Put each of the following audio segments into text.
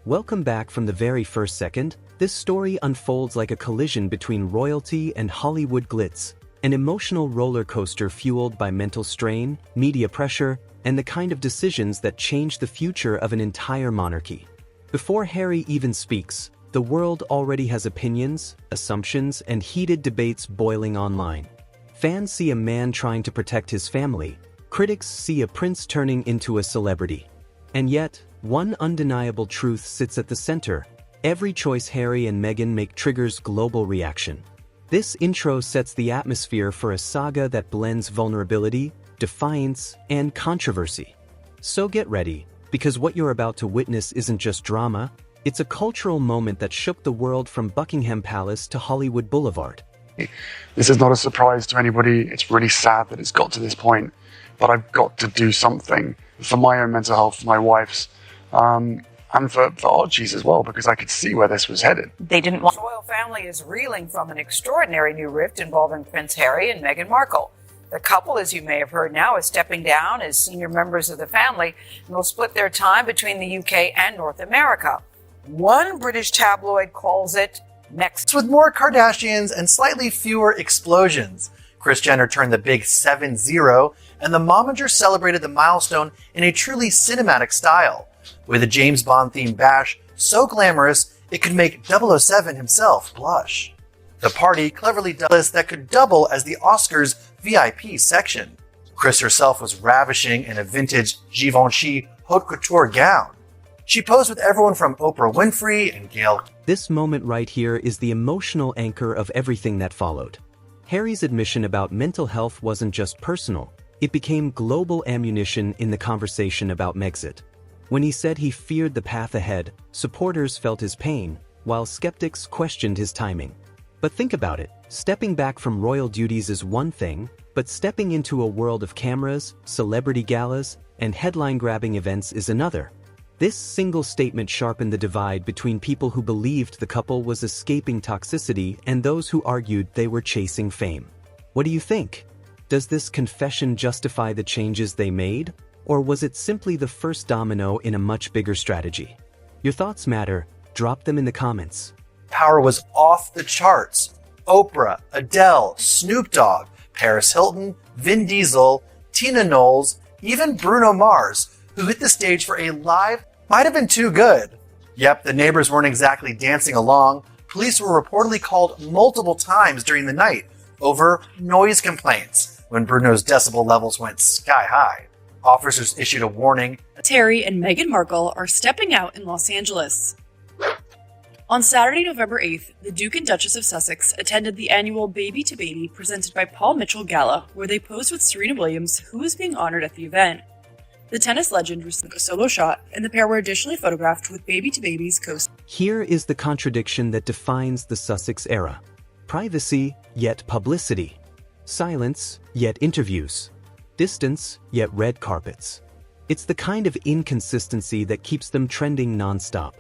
Welcome back. From the very first second, this story unfolds like a collision between royalty and Hollywood glitz, an emotional roller coaster fueled by mental strain, media pressure, and the kind of decisions that change the future of an entire monarchy. Before Harry even speaks, the world already has opinions, assumptions, and heated debates boiling online. Fans see a man trying to protect his family, critics see a prince turning into a celebrity. And yet, one undeniable truth sits at the center: every choice Harry and Meghan make triggers global reaction. This intro sets the atmosphere for a saga that blends vulnerability, defiance, and controversy. So get ready, because what you're about to witness isn't just drama, it's a cultural moment that shook the world from Buckingham Palace to Hollywood Boulevard. This is not a surprise to anybody. It's really sad that it's got to this point, but I've got to do something for my own mental health, for my wife's, and for Archie's as well, because I could see where this was headed. They didn't want. The royal family is reeling from an extraordinary new rift involving Prince Harry and Meghan Markle. The couple, as you may have heard now, is stepping down as senior members of the family and will split their time between the UK and North America. One British tabloid calls it next. With more Kardashians and slightly fewer explosions. Kris Jenner turned the big 7-0, and the momager celebrated the milestone in a truly cinematic style, with a James Bond-themed bash so glamorous it could make 007 himself blush. The party cleverly does this that could double as the Oscars VIP section. Kris herself was ravishing in a vintage Givenchy haute couture gown. She posed with everyone from Oprah Winfrey and Gayle. This moment right here is the emotional anchor of everything that followed. Harry's admission about mental health wasn't just personal, it became global ammunition in the conversation about Megxit. When he said he feared the path ahead, supporters felt his pain, while skeptics questioned his timing. But think about it, stepping back from royal duties is one thing, but stepping into a world of cameras, celebrity galas, and headline-grabbing events is another. This single statement sharpened the divide between people who believed the couple was escaping toxicity and those who argued they were chasing fame. What do you think? Does this confession justify the changes they made, or was it simply the first domino in a much bigger strategy? Your thoughts matter. Drop them in the comments. Power was off the charts. Oprah, Adele, Snoop Dogg, Paris Hilton, Vin Diesel, Tina Knowles, even Bruno Mars, who hit the stage for a live, might have been too good. Yep, the neighbors weren't exactly dancing along. Police were reportedly called multiple times during the night over noise complaints when Bruno's decibel levels went sky high. Officers issued a warning. Harry and Meghan Markle are stepping out in Los Angeles. On Saturday, November 8th, the Duke and Duchess of Sussex attended the annual Baby to Baby presented by Paul Mitchell Gala, where they posed with Serena Williams, who was being honored at the event. The tennis legend received a solo shot, and the pair were additionally photographed with Baby to Baby's co-star. Here is the contradiction that defines the Sussex era. Privacy, yet publicity. Silence, yet interviews. Distance, yet red carpets. It's the kind of inconsistency that keeps them trending non-stop.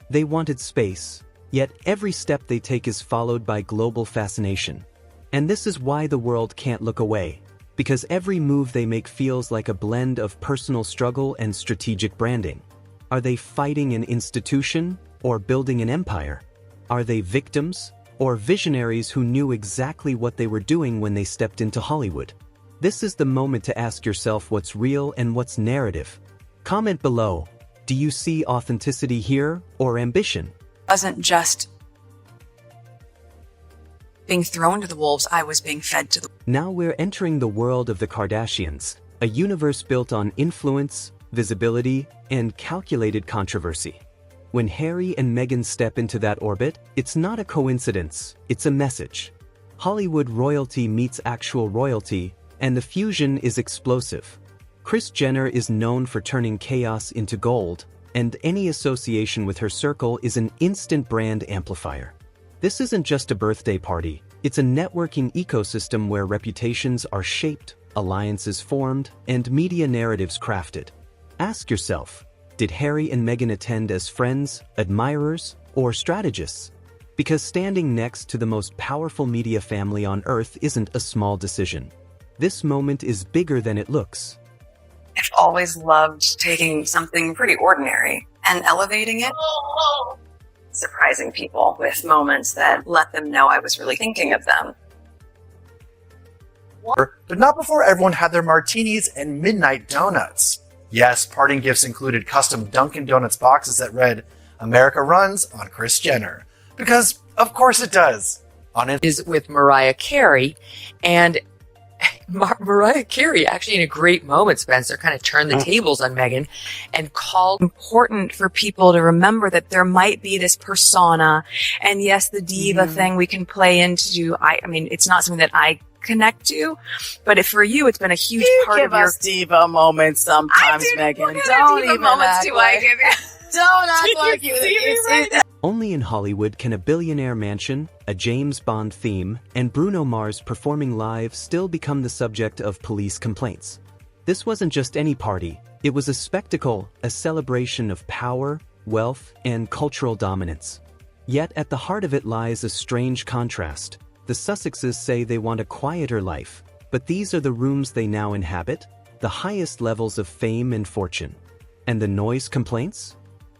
They wanted space, yet every step they take is followed by global fascination. And this is why the world can't look away, because every move they make feels like a blend of personal struggle and strategic branding. Are they fighting an institution or building an empire? Are they victims or visionaries who knew exactly what they were doing when they stepped into Hollywood? This is the moment to ask yourself what's real and what's narrative. Comment below. Do you see authenticity here or ambition? Wasn't just being thrown to the wolves, I was being fed to the... Now we're entering the world of the Kardashians, a universe built on influence, visibility, and calculated controversy. When Harry and Meghan step into that orbit, it's not a coincidence, it's a message. Hollywood royalty meets actual royalty, and the fusion is explosive. Kris Jenner is known for turning chaos into gold, and any association with her circle is an instant brand amplifier. This isn't just a birthday party, it's a networking ecosystem where reputations are shaped, alliances formed, and media narratives crafted. Ask yourself, did Harry and Meghan attend as friends, admirers, or strategists? Because standing next to the most powerful media family on earth isn't a small decision. This moment is bigger than it looks. I've always loved taking something pretty ordinary and elevating it. Surprising people with moments that let them know I was really thinking of them. But not before everyone had their martinis and midnight donuts. Yes, parting gifts included custom Dunkin' Donuts boxes that read, "America runs on Kris Jenner." Because, of course it does. On it is with Mariah Carey, and Mariah Carey actually in a great moment, Spencer, kind of turned the tables on Meghan and called important for people to remember that there might be this persona, and yes, the diva thing we can play into. I mean, it's not something that I connect to, but if for you, it's been a huge part of your... give us diva moments sometimes, Meghan. Don't even act like... Don't act like you... Only in Hollywood can a billionaire mansion, a James Bond theme, and Bruno Mars performing live still become the subject of police complaints. This wasn't just any party, it was a spectacle, a celebration of power, wealth, and cultural dominance. Yet at the heart of it lies a strange contrast. The Sussexes say they want a quieter life, but these are the rooms they now inhabit, the highest levels of fame and fortune. And the noise complaints?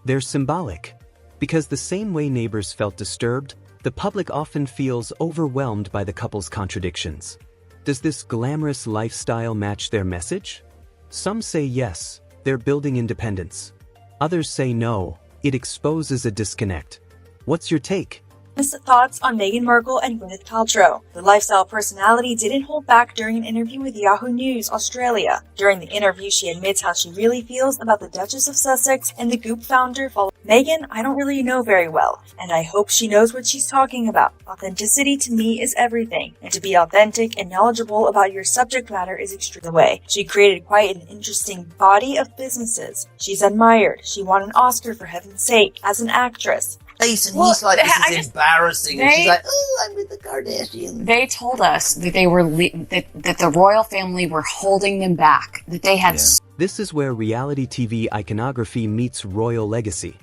They're symbolic. Because the same way neighbors felt disturbed, the public often feels overwhelmed by the couple's contradictions. Does this glamorous lifestyle match their message? Some say yes, they're building independence. Others say no, it exposes a disconnect. What's your take? Thoughts on Meghan Markle and Gwyneth Paltrow. The lifestyle personality didn't hold back during an interview with Yahoo News Australia. During the interview, she admits how she really feels about the Duchess of Sussex and the Goop founder. Meghan, I don't really know very well, and I hope she knows what she's talking about. Authenticity to me is everything, and to be authentic and knowledgeable about your subject matter is extremely way. She created quite an interesting body of businesses. She's admired. She won an Oscar for heaven's sake as an actress. Face, and he's like, this is embarrassing. And she's like, oh, I'm with the Kardashians. They told us that they were that the royal family were holding them back. That they had. This is where reality TV iconography meets royal legacy.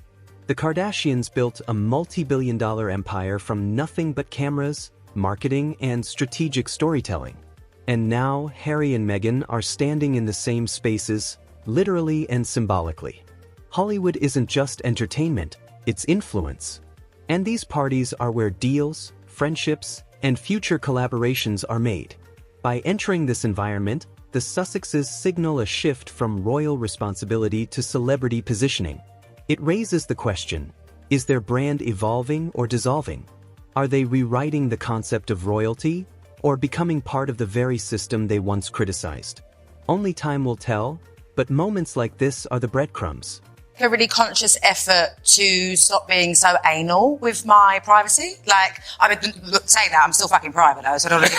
The Kardashians built a multi-billion-dollar empire from nothing but cameras, marketing, and strategic storytelling. And now Harry and Meghan are standing in the same spaces, literally and symbolically. Hollywood isn't just entertainment. Its influence. And these parties are where deals, friendships, and future collaborations are made. By entering this environment, the Sussexes signal a shift from royal responsibility to celebrity positioning. It raises the question, is their brand evolving or dissolving? Are they rewriting the concept of royalty, or becoming part of the very system they once criticized? Only time will tell, but moments like this are the breadcrumbs. A really conscious effort to stop being so anal with my privacy. Like, I mean, saying that, I'm still fucking private though, so I don't really...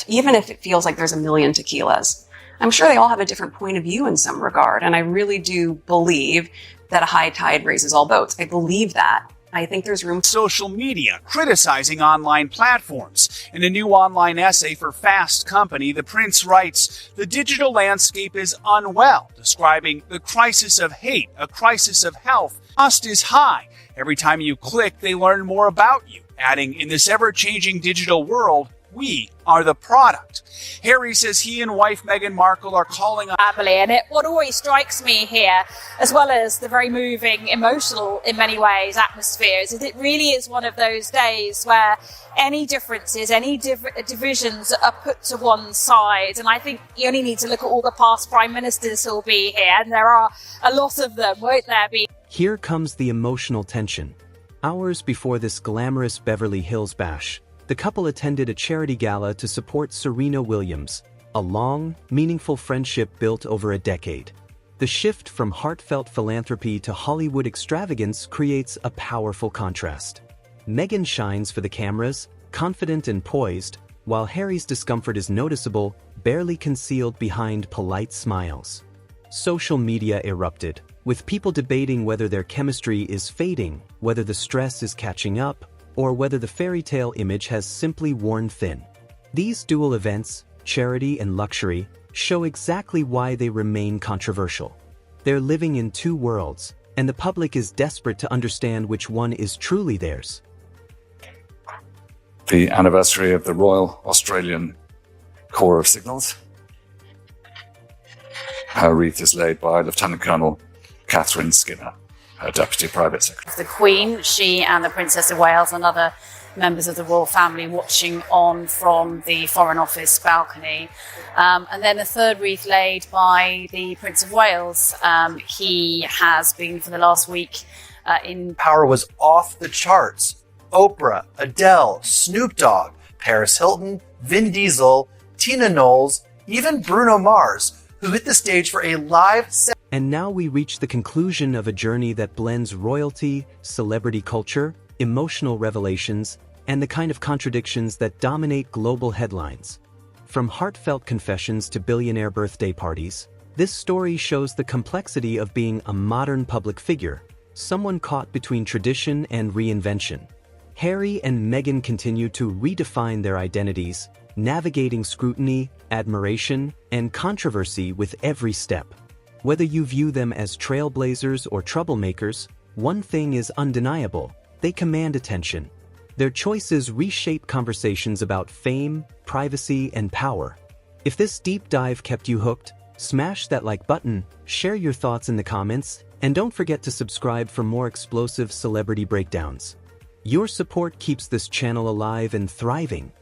Even if it feels like there's a million tequilas, I'm sure they all have a different point of view in some regard, and I really do believe that a high tide raises all boats. I believe that. I think there's room. Social media criticizing online platforms. In a new online essay for Fast Company, the prince writes, "The digital landscape is unwell," describing the crisis of hate, a crisis of health. Cost is high. Every time you click, they learn more about you. Adding, in this ever-changing digital world, we are the product. Harry says he and wife Meghan Markle are calling on family, and what always strikes me here, as well as the very moving, emotional, in many ways, atmospheres, is it really is one of those days where any differences, any divisions are put to one side. And I think you only need to look at all the past prime ministers who will be here, and there are a lot of them, won't there be? Here comes the emotional tension. Hours before this glamorous Beverly Hills bash, the couple attended a charity gala to support Serena Williams, a long, meaningful friendship built over a decade. The shift from heartfelt philanthropy to Hollywood extravagance creates a powerful contrast. Meghan shines for the cameras, confident and poised, while Harry's discomfort is noticeable, barely concealed behind polite smiles. Social media erupted, with people debating whether their chemistry is fading, whether the stress is catching up, or whether the fairy tale image has simply worn thin. These dual events, charity and luxury, show exactly why they remain controversial. They're living in two worlds, and the public is desperate to understand which one is truly theirs. The anniversary of the Royal Australian Corps of Signals. Her wreath is laid by Lieutenant Colonel Catherine Skinner, her Deputy Private Secretary. The Queen, she and the Princess of Wales and other members of the royal family watching on from the Foreign Office balcony. And then a third wreath laid by the Prince of Wales. He has been for the last week in... Power was off the charts. Oprah, Adele, Snoop Dogg, Paris Hilton, Vin Diesel, Tina Knowles, even Bruno Mars, who hit the stage for a live set. And now we reach the conclusion of a journey that blends royalty, celebrity culture, emotional revelations, and the kind of contradictions that dominate global headlines. From heartfelt confessions to billionaire birthday parties, this story shows the complexity of being a modern public figure, someone caught between tradition and reinvention. Harry and Meghan continue to redefine their identities, navigating scrutiny, admiration, and controversy with every step. Whether you view them as trailblazers or troublemakers, one thing is undeniable: they command attention. Their choices reshape conversations about fame, privacy, and power. If this deep dive kept you hooked, smash that like button, share your thoughts in the comments, and don't forget to subscribe for more explosive celebrity breakdowns. Your support keeps this channel alive and thriving.